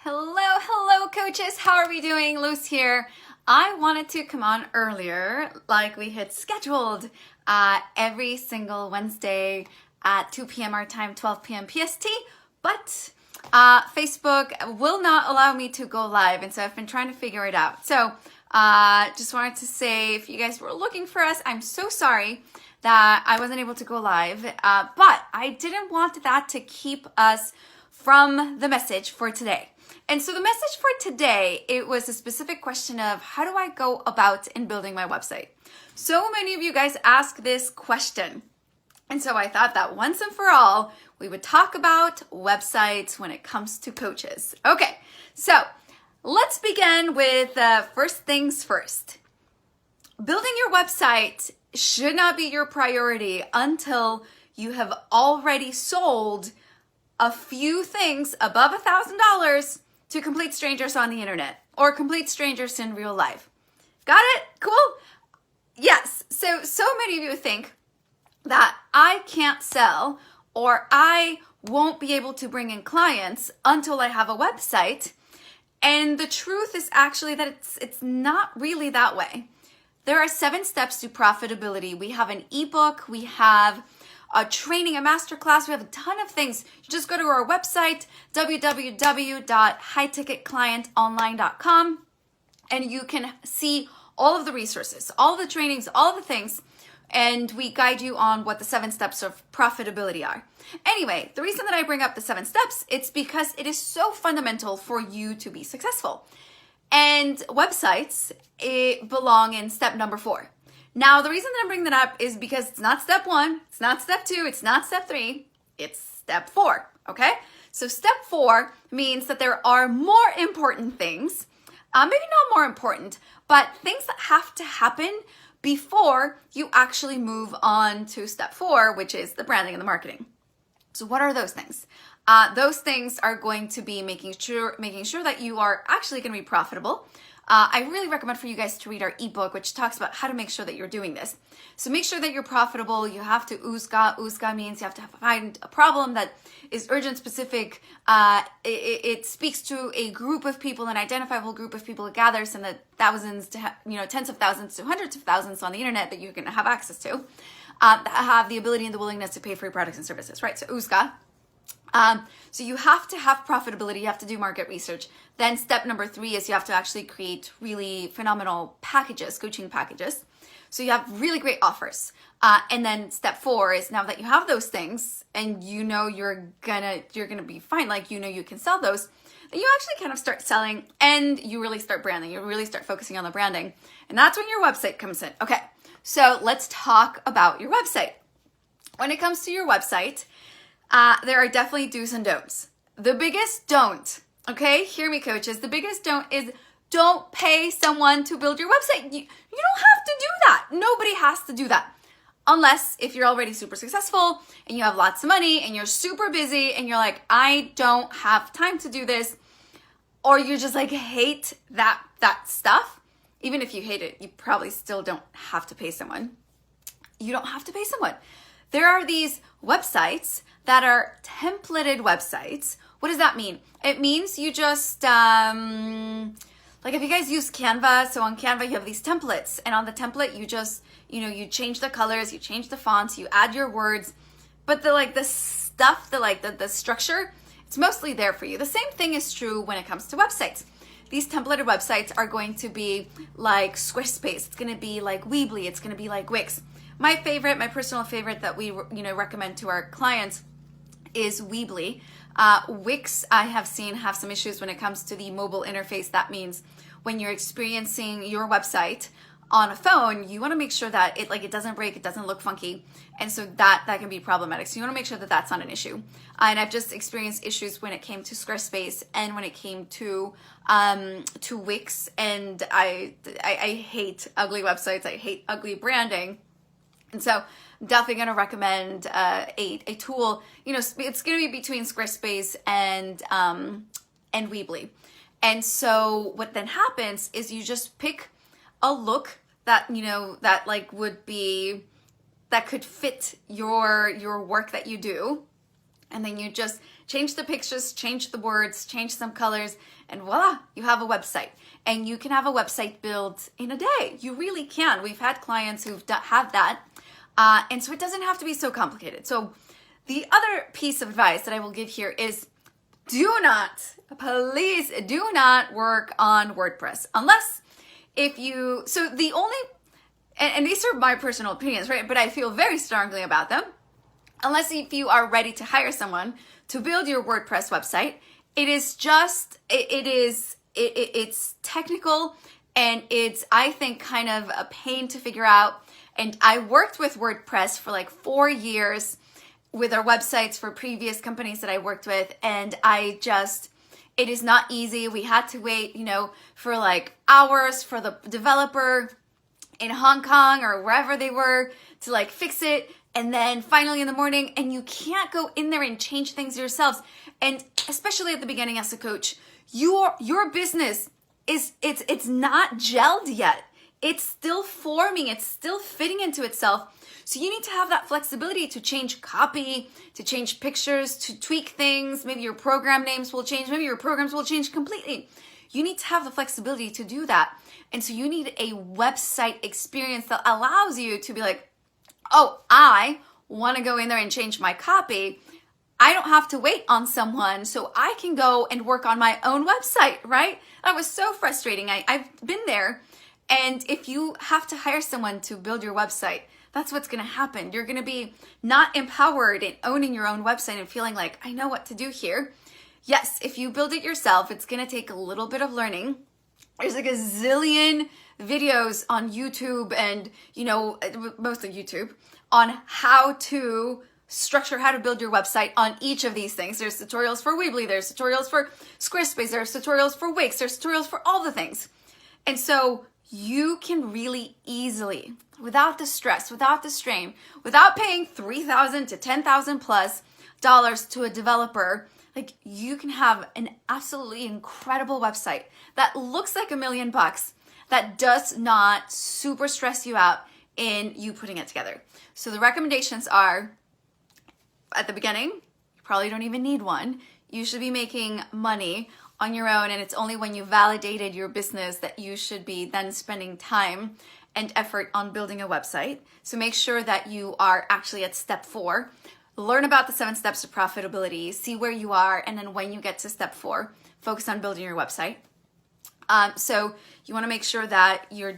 Hello coaches, how are we doing? Luz here. I wanted to come on earlier like we had scheduled every single Wednesday at 2 p.m. our time, 12 p.m. PST, but Facebook will not allow me to go live, and so I've been trying to figure it out. So just wanted to say, if you guys were looking for us, I'm so sorry that I wasn't able to go live, but I didn't want that to keep us from the message for today. And so the message for today, it was a specific question of how do I go about in building my website? So many of you guys ask this question. And so I thought that once and for all, we would talk about websites when it comes to coaches. Okay, so let's begin with first things first. Building your website should not be your priority until you have already sold a few things above $1,000 to complete strangers on the internet or complete strangers in real life. Got it? Cool? Yes. So many of you think that I can't sell or I won't be able to bring in clients until I have a website. And the truth is actually that it's not really that way. There are 7 steps to profitability. We have an ebook, we have a training, a masterclass, we have a ton of things. You just go to our website, www.highticketclientonline.com, and you can see all of the resources, all of the trainings, all of the things, and we guide you on what the 7 steps of profitability are. Anyway, the reason that I bring up the 7 steps, it's because it is so fundamental for you to be successful. And websites, it belong in step number 4. Now, the reason that I'm bringing that up is because it's not step 1, it's not step 2, it's not step 3, it's step 4, okay? So step 4 means that there are more important things, maybe not more important, but things that have to happen before you actually move on to step 4, which is the branding and the marketing. So what are those things? Those things are going to be making sure that you are actually going to be profitable. I really recommend for you guys to read our ebook, which talks about how to make sure that you're doing this. So make sure that you're profitable. You have to USGA. USGA means you have to find a problem that is urgent, specific. It speaks to a group of people, an identifiable group of people. It gathers in the thousands to tens of thousands to hundreds of thousands on the internet that you're going to have access to, that have the ability and the willingness to pay for your products and services, right? So USGA. So you have to have profitability, you have to do market research. Then step number 3 is you have to actually create really phenomenal packages, coaching packages. So you have really great offers. And then step 4 is now that you have those things and you know you're gonna be fine, like you can sell those, then you actually kind of start selling and you really start branding. You really start focusing on the branding. And that's when your website comes in. Okay, so let's talk about your website. When it comes to your website, there are definitely do's and don'ts. The biggest don't, okay, hear me coaches, the biggest don't is don't pay someone to build your website. You don't have to do that. Nobody has to do that. Unless if you're already super successful and you have lots of money and you're super busy and you're like, I don't have time to do this. Or you just like hate that stuff. Even if you hate it, you probably still don't have to pay someone. You don't have to pay someone. There are these websites that are templated websites. What does that mean? It means you just, like if you guys use Canva, so on Canva you have these templates, and on the template you just, you change the colors, you change the fonts, you add your words, but the stuff, the structure, it's mostly there for you. The same thing is true when it comes to websites. These templated websites are going to be like Squarespace, it's gonna be like Weebly, it's gonna be like Wix. My personal favorite that we recommend to our clients is Weebly. Wix, I have seen have some issues when it comes to the mobile interface. That means when you're experiencing your website on a phone, you want to make sure that it doesn't break, it doesn't look funky, and so that can be problematic. So you want to make sure that that's not an issue. And I've just experienced issues when it came to Squarespace and when it came to Wix. And I hate ugly websites. I hate ugly branding. And so I'm definitely going to recommend a tool. It's going to be between Squarespace and Weebly. And so what then happens is you just pick a look that that could fit your work that you do, and then you just Change the pictures, change the words, change some colors, and voila, you have a website. And you can have a website built in a day. You really can. We've had clients who've have that. And so it doesn't have to be so complicated. So the other piece of advice that I will give here is please do not work on WordPress unless so the only, and these are my personal opinions, right? But I feel very strongly about them. Unless if you are ready to hire someone to build your WordPress website, it's technical and it's, I think, kind of a pain to figure out. And I worked with WordPress for like 4 years with our websites for previous companies that I worked with. And it is not easy. We had to wait, for like hours for the developer in Hong Kong or wherever they were to like fix it. And then finally in the morning, and you can't go in there and change things yourselves. And especially at the beginning as a coach, your business it's not gelled yet. It's still forming, it's still fitting into itself. So you need to have that flexibility to change copy, to change pictures, to tweak things. Maybe your program names will change, maybe your programs will change completely. You need to have the flexibility to do that. And so you need a website experience that allows you to be like, oh, I want to go in there and change my copy. I don't have to wait on someone, so I can go and work on my own website, right? That was so frustrating. I've been there. And if you have to hire someone to build your website, that's what's going to happen. You're going to be not empowered in owning your own website and feeling like, I know what to do here. Yes, if you build it yourself, it's going to take a little bit of learning. There's like a zillion videos on YouTube and, mostly YouTube, on how to build your website on each of these things. There's tutorials for Weebly, there's tutorials for Squarespace, there's tutorials for Wix, there's tutorials for all the things. And so you can really easily, without the stress, without the strain, without paying $3,000 to $10,000 plus to a developer, like you can have an absolutely incredible website that looks like $1 million, that does not super stress you out in you putting it together. So the recommendations are, at the beginning, you probably don't even need one. You should be making money on your own, and it's only when you validated your business that you should be then spending time and effort on building a website. So make sure that you are actually at step 4. Learn about the 7 steps to profitability, see where you are, and then when you get to step 4, focus on building your website. So you want to make sure that you're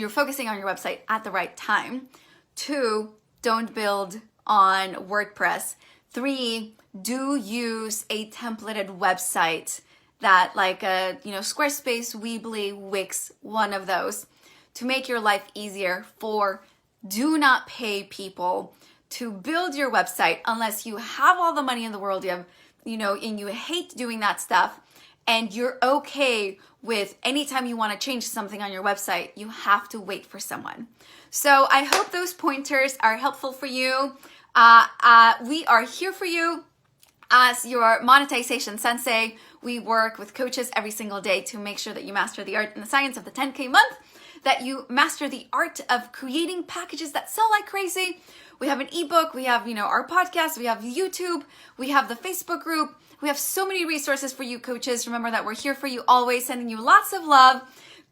focusing on your website at the right time. 2, don't build on WordPress. 3, do use a templated website that like Squarespace, Weebly, Wix, one of those, to make your life easier. 4, do not pay people to build your website unless you have all the money in the world, and you hate doing that stuff, and you're okay with anytime you want to change something on your website, you have to wait for someone. So I hope those pointers are helpful for you. We are here for you as your monetization sensei. We work with coaches every single day to make sure that you master the art and the science of the 10K month, that you master the art of creating packages that sell like crazy. We have an ebook, we have, our podcast, we have YouTube, we have the Facebook group. We have so many resources for you coaches. Remember that we're here for you always, sending you lots of love.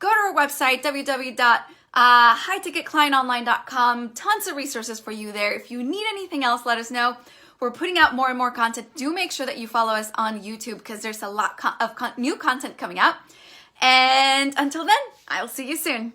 Go to our website, www.highticketclientonline.com. Tons of resources for you there. If you need anything else, let us know. We're putting out more and more content. Do make sure that you follow us on YouTube because there's a lot of new content coming out. And until then, I'll see you soon.